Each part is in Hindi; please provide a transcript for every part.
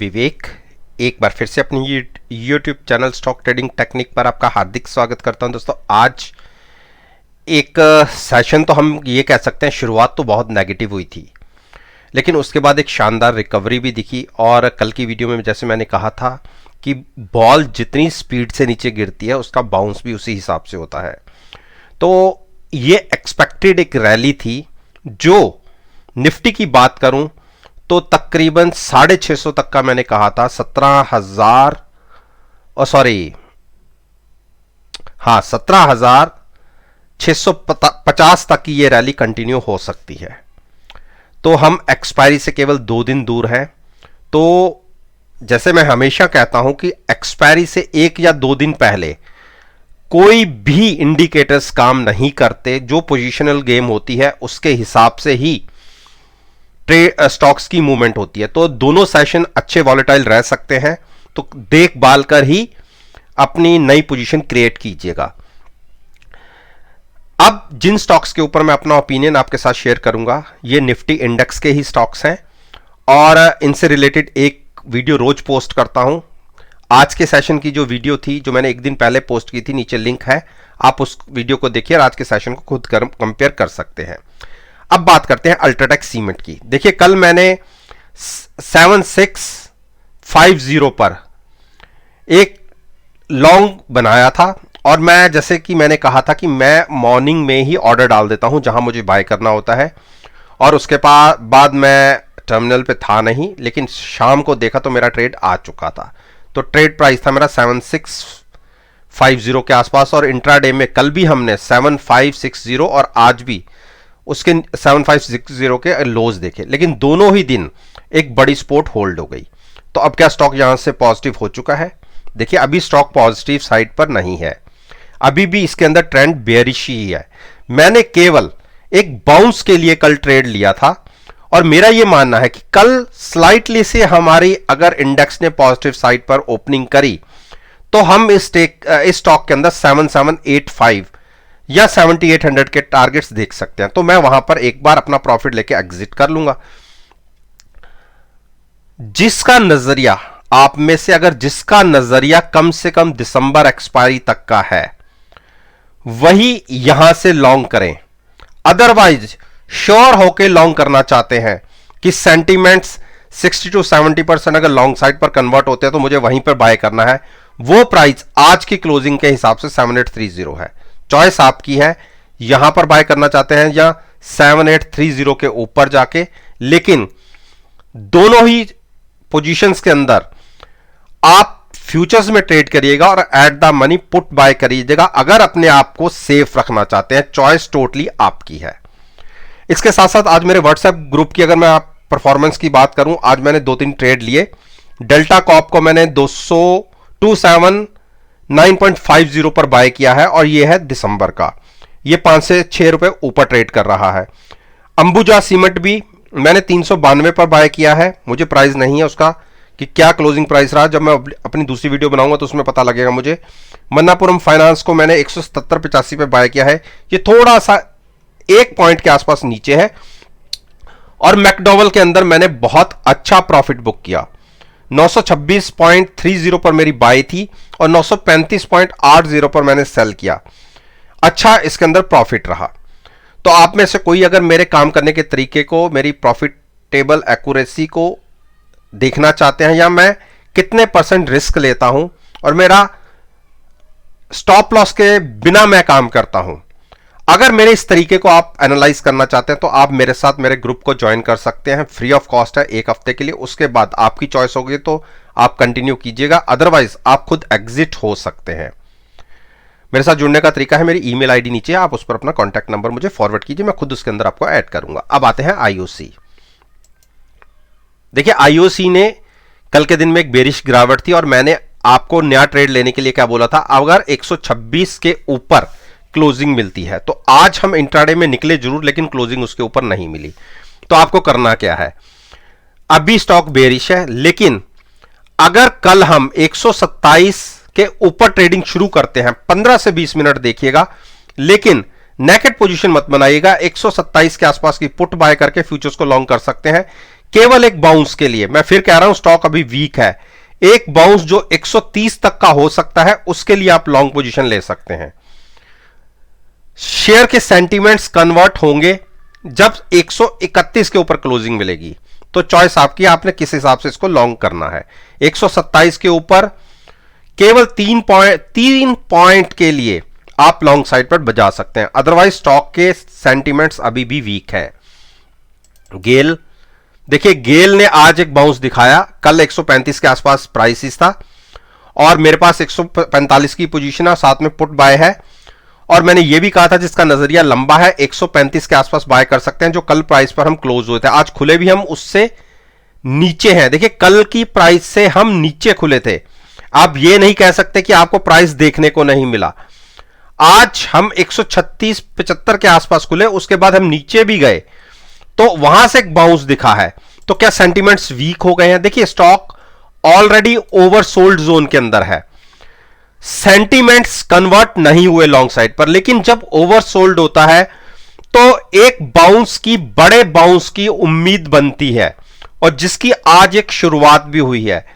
विवेक एक बार फिर से अपनी YouTube channel stock trading technique पर आपका हार्दिक स्वागत करता हूं। दोस्तों, आज एक सेशन तो हम ये कह सकते हैं शुरुआत तो बहुत नेगेटिव हुई थी, लेकिन उसके बाद एक शानदार रिकवरी भी दिखी। और कल की वीडियो में जैसे मैंने कहा था कि बॉल जितनी स्पीड से नीचे गिरती है उसका बाउंस भी उसी हिसाब से होता है। तो ये एक्सपेक्टेड एक रैली थी। जो निफ्टी की बात करूं तो तकरीबन 650 तक का मैंने कहा था, 17,650 तक की ये रैली कंटिन्यू हो सकती है। तो हम एक्सपायरी से केवल 2 दिन दूर हैं। तो जैसे मैं हमेशा कहता हूं कि एक्सपायरी से 1 या 2 दिन पहले कोई भी इंडिकेटर्स काम नहीं करते। जो पोजीशनल गेम होती है उसके हिसाब से ही स्टॉक्स की मूवमेंट होती है। तो दोनों सेशन अच्छे वॉलेटाइल रह सकते हैं, तो देखभाल कर ही अपनी नई पोजीशन क्रिएट कीजिएगा। अब जिन स्टॉक्स के ऊपर मैं अपना ओपिनियन आपके साथ शेयर करूंगा, ये निफ्टी इंडेक्स के ही स्टॉक्स हैं और इनसे रिलेटेड एक वीडियो रोज पोस्ट करता हूं। आज के सेशन की जो वीडियो थी, जो मैंने एक दिन पहले पोस्ट की थी, नीचे लिंक है, आप उस वीडियो को देखिए और आज के सेशन को खुद कंपेयर कर सकते हैं। अब बात करते हैं अल्ट्राटेक सीमेंट की। देखिए, कल मैंने 7650 पर एक लॉन्ग बनाया था और मैं जैसे कि मैंने कहा था कि मैं मॉर्निंग में ही ऑर्डर डाल देता हूं जहां मुझे बाय करना होता है, और उसके बाद मैं टर्मिनल पे था नहीं, लेकिन शाम को देखा तो मेरा ट्रेड आ चुका था। तो ट्रेड प्राइस था मेरा 7650 के आसपास, और इंट्राडे में कल भी हमने 7560 और आज भी उसके 7560 के लोज देखे, लेकिन दोनों ही दिन एक बड़ी सपोर्ट होल्ड हो गई। तो अब क्या स्टॉक यहां से पॉजिटिव हो चुका है? देखिए, अभी स्टॉक पॉजिटिव साइड पर नहीं है, अभी भी इसके अंदर ट्रेंड बेयरिश ही है। मैंने केवल एक बाउंस के लिए कल ट्रेड लिया था और मेरा यह मानना है कि कल स्लाइटली से हमारी अगर इंडेक्स ने पॉजिटिव साइड पर ओपनिंग करी तो हम इस स्टॉक के अंदर 7785 या 7800 के टारगेट्स देख सकते हैं। तो मैं वहां पर एक बार अपना प्रॉफिट लेके एग्जिट कर लूंगा। जिसका नजरिया आप में से अगर जिसका नजरिया कम से कम दिसंबर एक्सपायरी तक का है, वही यहां से लॉन्ग करें। अदरवाइज श्योर होके लॉन्ग करना चाहते हैं कि सेंटीमेंट्स 60 to 70% अगर लॉन्ग साइड पर कन्वर्ट होते हैं तो मुझे वहीं पर बाय करना है। वो प्राइस आज की क्लोजिंग के हिसाब से 7830 है। चॉइस आपकी है, यहां पर बाय करना चाहते हैं या 7830 के ऊपर जाके। लेकिन दोनों ही पोजीशंस के अंदर आप फ्यूचर्स में ट्रेड करिएगा और at the money put buy करिएगा अगर अपने आप को सेफ रखना चाहते हैं। चॉइस टोटली आपकी है। इसके साथ साथ आज मेरे व्हाट्सएप ग्रुप की अगर मैं आप परफॉर्मेंस की बात करूं, आज मैंने 2-3 ट्रेड लिए। डेल्टा कॉप को मैंने 279.50 पर बाय किया है और यह है दिसंबर का, यह 5 से 6 रुपए ऊपर ट्रेड कर रहा है। अंबुजा सीमेंट भी मैंने 392 पर बाय किया है। मुझे प्राइस नहीं है उसका कि क्या क्लोजिंग प्राइस रहा, जब मैं अपनी दूसरी वीडियो बनाऊंगा तो उसमें पता लगेगा मुझे। मन्नापुरम फाइनेंस को मैंने 177.85 पे बाय किया है, ये थोड़ा सा 1 पॉइंट के आसपास नीचे है। और मैकडॉवेल के अंदर मैंने बहुत अच्छा प्रॉफिट बुक किया। 926.30 पर मेरी बाय थी और 935.80 पर मैंने सेल किया। अच्छा, इसके अंदर प्रॉफिट रहा। तो आप में से कोई अगर मेरे काम करने के तरीके को, मेरी प्रॉफिटेबल एक्यूरेसी को देखना चाहते हैं, या मैं कितने % रिस्क लेता हूं और मेरा स्टॉप लॉस के बिना मैं काम करता हूं, अगर मेरे इस तरीके को आप एनालाइज करना चाहते हैं तो आप मेरे साथ मेरे ग्रुप को ज्वाइन कर सकते हैं। फ्री ऑफ कॉस्ट है 1 हफ्ते के लिए। उसके बाद आपकी चॉइस होगी तो आप कंटिन्यू कीजिएगा, अदरवाइज आप खुद एग्जिट हो सकते हैं। मेरे साथ जुड़ने का तरीका है, मेरी ईमेल आईडी नीचे है, आप उस पर अपना कॉन्टैक्ट नंबर मुझे फॉरवर्ड कीजिए, मैं खुद उसके अंदर आपको ऐड करूंगा। अब आते हैं आईओसी। देखिए, आईओसी ने कल के दिन में एक बेरिश गिरावट थी और मैंने आपको नया ट्रेड लेने के लिए क्या बोला था, अगर 126 के ऊपर क्लोजिंग मिलती है तो आज हम इंट्राडे में निकले जरूर, लेकिन क्लोजिंग उसके ऊपर नहीं मिली। तो आपको करना क्या है, अभी स्टॉक बेरिश है, लेकिन अगर कल हम 127 के ऊपर ट्रेडिंग शुरू करते हैं, 15 से 20 मिनट देखिएगा, लेकिन नेकेड पोजीशन मत बनाइएगा। 127 के आसपास की पुट बाय करके फ्यूचर्स को लॉन्ग कर सकते हैं। केवल एक बाउंस के लिए, मैं फिर कह रहा हूं स्टॉक अभी वीक है, एक बाउंस जो 130 तक का हो सकता है उसके लिए आप लॉन्ग पोजीशन ले सकते हैं। शेयर के सेंटीमेंट्स कन्वर्ट होंगे जब 131 के ऊपर क्लोजिंग मिलेगी, तो चॉइस आपकी, आपने किस हिसाब से इसको लॉन्ग करना है। 127 के ऊपर केवल 3 पॉइंट के लिए आप लॉन्ग साइड पर बजा सकते हैं, अदरवाइज स्टॉक के सेंटीमेंट्स अभी भी वीक है। गेल, देखिए गेल ने आज एक बाउंस दिखाया, कल 135 के आसपास प्राइसिस था और मेरे पास 145 की पोजीशन है, साथ में पुट बाय है, और मैंने यह भी कहा था जिसका नजरिया लंबा है 135 के आसपास बाय कर सकते हैं, जो कल प्राइस पर हम क्लोज हुए थे। आज खुले भी हम उससे नीचे हैं, देखिए कल की प्राइस से हम नीचे खुले थे। आप ये नहीं कह सकते कि आपको प्राइस देखने को नहीं मिला। आज हम 136-75 के आसपास खुले, उसके बाद हम नीचे भी गए तो वहां से एक बाउंस दिखा है, तो क्या सेंटीमेंट्स वीक हो गए हैं? देखिए स्टॉक ऑलरेडी ओवरसोल्ड जोन के अंदर है, सेंटीमेंट्स कन्वर्ट नहीं हुए लॉन्ग साइड पर, लेकिन जब ओवरसोल्ड होता है तो एक बाउंस की, बड़े बाउंस की उम्मीद बनती है, और जिसकी आज एक शुरुआत भी हुई है।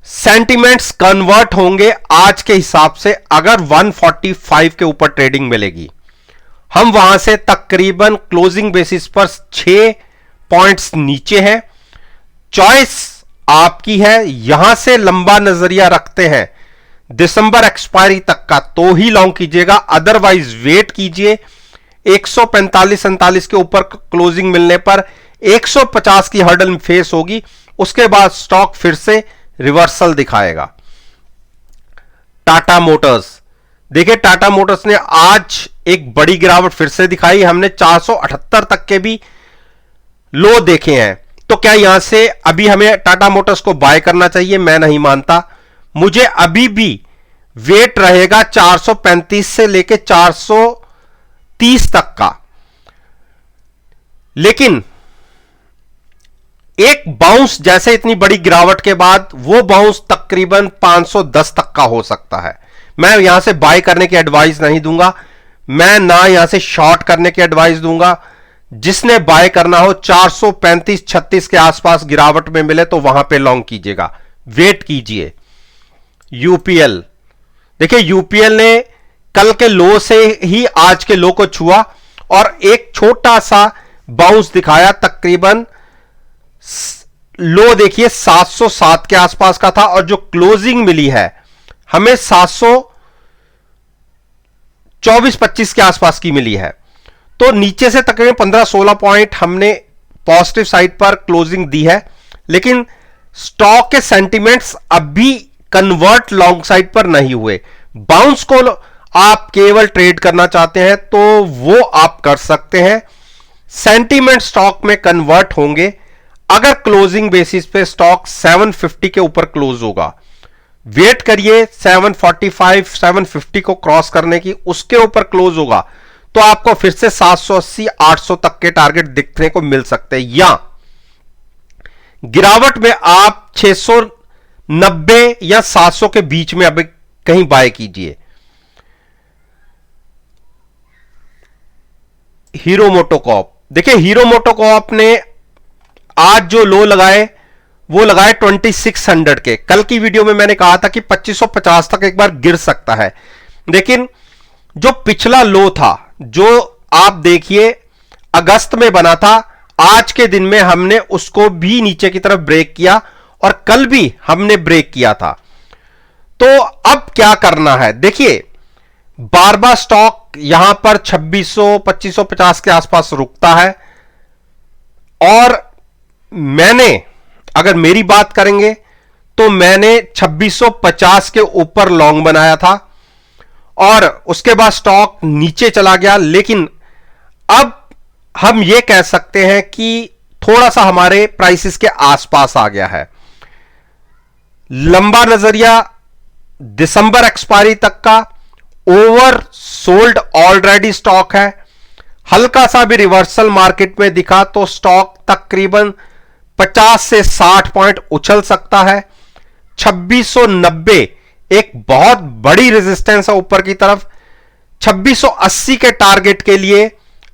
सेंटीमेंट्स कन्वर्ट होंगे आज के हिसाब से अगर 145 के ऊपर ट्रेडिंग मिलेगी, हम वहां से तकरीबन क्लोजिंग बेसिस पर 6 पॉइंट्स नीचे हैं। चॉइस आपकी है, यहां से लंबा नजरिया रखते हैं दिसंबर एक्सपायरी तक का तो ही लॉन्ग कीजिएगा, अदरवाइज वेट कीजिए। 145-47 के ऊपर क्लोजिंग मिलने पर 150 की हर्डल फेस होगी, उसके बाद स्टॉक फिर से रिवर्सल दिखाएगा। टाटा मोटर्स, देखिए टाटा मोटर्स ने आज एक बड़ी गिरावट फिर से दिखाई, हमने 478 तक के भी लो देखे हैं, तो क्या यहां से अभी हमें टाटा मोटर्स को बाय करना चाहिए? मैं नहीं मानता, मुझे अभी भी वेट रहेगा 435 से लेके 430 तक का। लेकिन एक बाउंस, जैसे इतनी बड़ी गिरावट के बाद वो बाउंस तकरीबन 510 तक का हो सकता है। मैं यहां से बाय करने की एडवाइस नहीं दूंगा, मैं ना यहां से शॉर्ट करने की एडवाइस दूंगा। जिसने बाय करना हो 435-36 के आसपास गिरावट में मिले तो वहां पे लॉन्ग कीजिएगा, वेट कीजिए। यूपीएल, देखिए यूपीएल ने कल के लो से ही आज के लो को छुआ और एक छोटा सा बाउंस दिखाया, तकरीबन लो देखिए 707 के आसपास का था और जो क्लोजिंग मिली है हमें 724-25 के आसपास की मिली है, तो नीचे से तकरीबन 15-16 पॉइंट हमने पॉजिटिव साइड पर क्लोजिंग दी है। लेकिन स्टॉक के सेंटीमेंट्स अभी कन्वर्ट लॉन्ग साइड पर नहीं हुए। बाउंस को आप केवल ट्रेड करना चाहते हैं तो वो आप कर सकते हैं, सेंटीमेंट स्टॉक में कन्वर्ट होंगे अगर क्लोजिंग बेसिस पे स्टॉक 750 के ऊपर क्लोज होगा। वेट करिए 745-750 को क्रॉस करने की, उसके ऊपर क्लोज होगा तो आपको फिर से 780-800 तक के टारगेट दिखने को मिल सकते हैं, या गिरावट में आप 690 या 700 के बीच में अभी कहीं बाय कीजिए। हीरो मोटोकॉर्प, देखिए हीरो मोटोकॉर्प ने आज जो लो लगाए वो लगाए 2600 के। कल की वीडियो में मैंने कहा था कि 2550 तक एक बार गिर सकता है, लेकिन जो पिछला लो था जो आप देखिए अगस्त में बना था, आज के दिन में हमने उसको भी नीचे की तरफ ब्रेक किया और कल भी हमने ब्रेक किया था। तो अब क्या करना है, देखिए बार बार स्टॉक यहां पर 2600-2550 के आसपास रुकता है और मैंने, अगर मेरी बात करेंगे तो मैंने 2650 के ऊपर लॉन्ग बनाया था और उसके बाद स्टॉक नीचे चला गया। लेकिन अब हम यह कह सकते हैं कि थोड़ा सा हमारे प्राइसेस के आसपास आ गया है। लंबा नजरिया दिसंबर एक्सपायरी तक का, ओवर सोल्ड ऑलरेडी स्टॉक है। हल्का सा भी रिवर्सल मार्केट में दिखा तो स्टॉक तकरीबन 50 से 60 पॉइंट उछल सकता है। 2690 एक बहुत बड़ी रेजिस्टेंस है ऊपर की तरफ। 2680 के टारगेट के लिए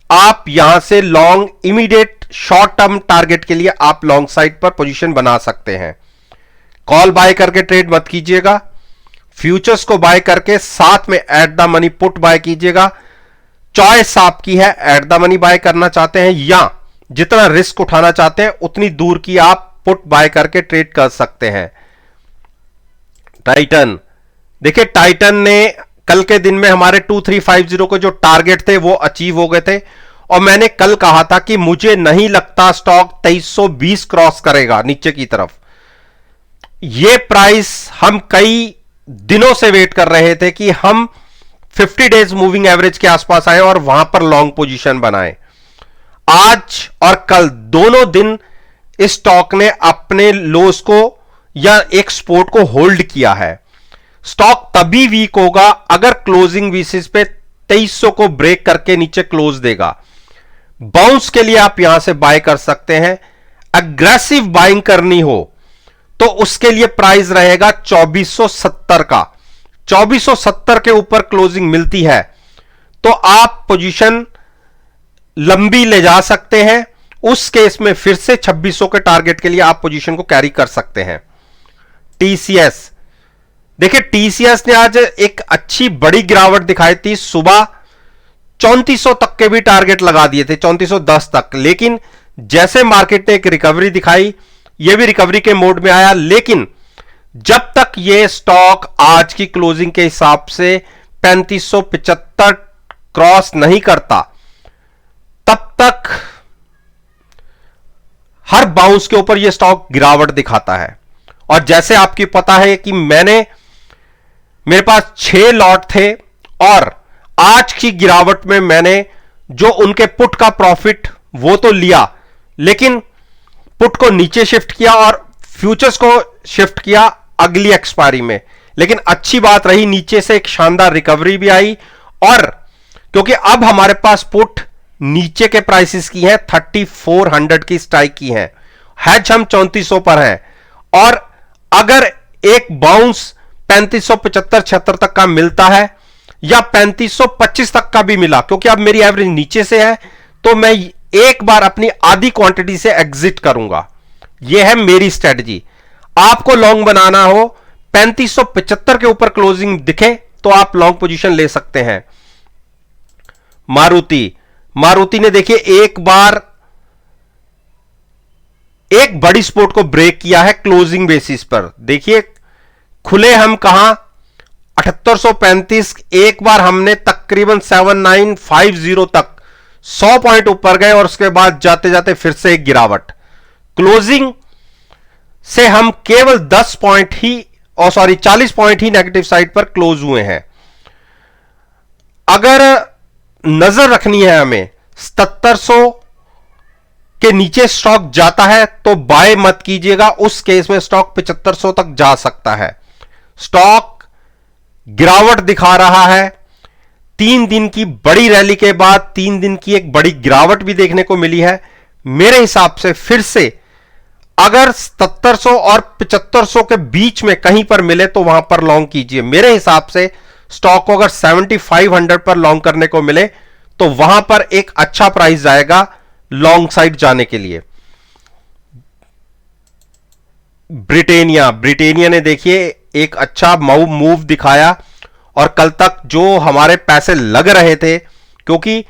आप यहां से long immediate short term target के लिए आप लॉन्ग साइड पर पोजीशन बना सकते हैं। कॉल बाय करके ट्रेड मत कीजिएगा, फ्यूचर्स को बाय करके साथ में at the money put buy कीजिएगा। चॉइस आपकी है, एट द मनी बाय करना चाहते हैं या जितना रिस्क उठाना चाहते हैं उतनी दूर की आप पुट बाय करके ट्रेड कर सकते हैं। टाइटन, देखिए टाइटन ने कल के दिन में हमारे 2350 के जो टारगेट थे वो अचीव हो गए थे और मैंने कल कहा था कि मुझे नहीं लगता स्टॉक 2320 क्रॉस करेगा नीचे की तरफ। ये प्राइस हम कई दिनों से वेट कर रहे थे कि हम 50 डेज मूविंग एवरेज के आसपास आए और वहां पर लॉन्ग पोजीशन बनाए। आज और कल दोनों दिन इस स्टॉक ने अपने लोस को या एक सपोर्ट को होल्ड किया है। स्टॉक तभी वीक होगा अगर क्लोजिंग बेसिस पे 2300 को ब्रेक करके नीचे क्लोज देगा। बाउंस के लिए आप यहां से बाय कर सकते हैं। अग्रेसिव बाइंग करनी हो तो उसके लिए प्राइस रहेगा 2470 का। 2470 के ऊपर क्लोजिंग मिलती है तो आप पोजीशन लंबी ले जा सकते हैं। उस केस में फिर से 2600 के टारगेट के लिए आप पोजीशन को कैरी कर सकते हैं। टीसीएस, देखिए टीसीएस ने आज एक अच्छी बड़ी गिरावट दिखाई थी। सुबह 3400 तक के भी टारगेट लगा दिए थे, 3410 तक, लेकिन जैसे मार्केट ने एक रिकवरी दिखाई, यह भी रिकवरी के मोड में आया। लेकिन जब तक यह स्टॉक आज की क्लोजिंग के हिसाब से 3575 क्रॉस नहीं करता तब तक हर बाउंस के ऊपर यह स्टॉक गिरावट दिखाता है। और जैसे आपकी पता है कि मेरे पास 6 लॉट थे और आज की गिरावट में मैंने जो उनके पुट का प्रॉफिट वो तो लिया, लेकिन पुट को नीचे शिफ्ट किया और फ्यूचर्स को शिफ्ट किया अगली एक्सपायरी में। लेकिन अच्छी बात रही, नीचे से एक शानदार रिकवरी भी आई और क्योंकि अब हमारे पास पुट नीचे के प्राइसेस की है, 3400 की स्ट्राइक की है, हैज हम 3400 पर है और अगर एक बाउंस 3575-76 तक का मिलता है या 3525 तक का भी मिला, क्योंकि अब मेरी एवरेज नीचे से है, तो मैं एक बार अपनी आधी क्वांटिटी से एग्जिट करूंगा। यह है मेरी स्ट्रेटजी। आपको लॉन्ग बनाना हो, 3575 के ऊपर क्लोजिंग दिखे तो आप लॉन्ग पोजीशन ले सकते हैं। मारुति ने देखिए एक बार एक बड़ी सपोर्ट को ब्रेक किया है क्लोजिंग बेसिस पर। देखिए खुले हम कहां 7835, एक बार हमने तकरीबन 7950 तक 100 पॉइंट ऊपर गए और उसके बाद जाते जाते फिर से एक गिरावट। क्लोजिंग से हम केवल 10 पॉइंट ही 40 पॉइंट ही नेगेटिव साइड पर क्लोज हुए हैं। अगर नजर रखनी है हमें 7700 के नीचे स्टॉक जाता है तो बाय मत कीजिएगा, उस केस में स्टॉक 7500 तक जा सकता है। स्टॉक गिरावट दिखा रहा है, 3 दिन की बड़ी रैली के बाद 3 दिन की एक बड़ी गिरावट भी देखने को मिली है। मेरे हिसाब से फिर से अगर 7700 और 7500 के बीच में कहीं पर मिले तो वहां पर लॉन्ग कीजिए। मेरे हिसाब से स्टॉक को अगर 7500 पर लॉन्ग करने को मिले तो वहां पर एक अच्छा प्राइस जाएगा लॉन्ग साइड जाने के लिए। ब्रिटेनिया ने देखिए एक अच्छा मूव दिखाया और कल तक जो हमारे पैसे लग रहे थे, क्योंकि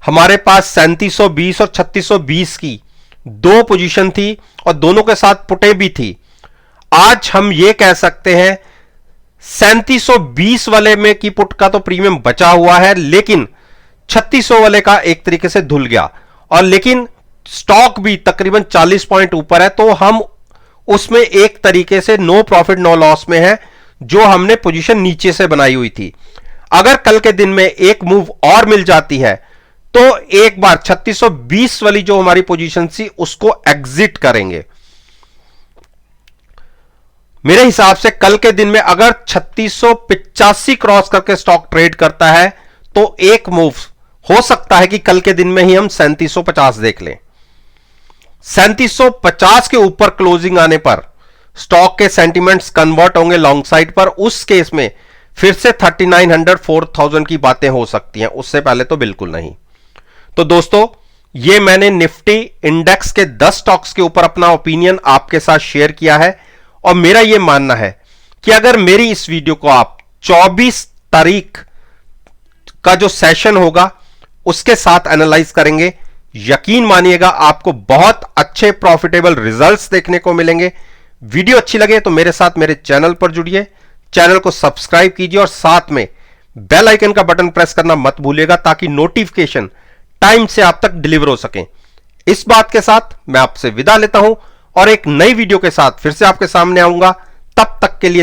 हमारे पास 3720 और 3620 की 2 पोजीशन थी और दोनों के साथ पुटे भी थी। आज हम ये कह सकते हैं 3720 वाले में की पुट का तो प्रीमियम बचा हुआ है, लेकिन 3600 वाले का एक तरीके से धुल गया और लेकिन स्टॉक भी तकरीबन 40 पॉइंट ऊपर है, तो हम उसमें एक तरीके से नो प्रॉफिट नो लॉस में है जो हमने पोजीशन नीचे से बनाई हुई थी। अगर कल के दिन में एक मूव और मिल जाती है तो एक बार 3620 वाली जो हमारी पोजीशन थी उसको एग्जिट करेंगे। मेरे हिसाब से कल के दिन में अगर 3685 क्रॉस करके स्टॉक ट्रेड करता है तो एक मूव हो सकता है कि कल के दिन में ही हम 3750 देख लें। 3750 के ऊपर क्लोजिंग आने पर स्टॉक के सेंटिमेंट्स कन्वर्ट होंगे लॉन्ग साइड पर। उस केस में फिर से 3900 4000 की बातें हो सकती हैं, उससे पहले तो बिल्कुल नहीं। तो दोस्तों, ये मैंने निफ्टी इंडेक्स के 10 स्टॉक्स के ऊपर अपना ओपिनियन आपके साथ शेयर किया है और मेरा यह मानना है कि अगर मेरी इस वीडियो को आप 24 तारीख का जो सेशन होगा उसके साथ एनालाइज करेंगे, यकीन मानिएगा आपको बहुत अच्छे प्रॉफिटेबल रिजल्ट्स देखने को मिलेंगे। वीडियो अच्छी लगे तो मेरे साथ मेरे चैनल पर जुड़िए, चैनल को सब्सक्राइब कीजिए और साथ में बेल आइकन का बटन प्रेस करना मत भूलिएगा ताकि नोटिफिकेशन टाइम से आप तक डिलीवर हो सके। इस बात के साथ मैं आपसे विदा लेता हूं और एक नई वीडियो के साथ फिर से आपके सामने आऊंगा। तब तक के लिए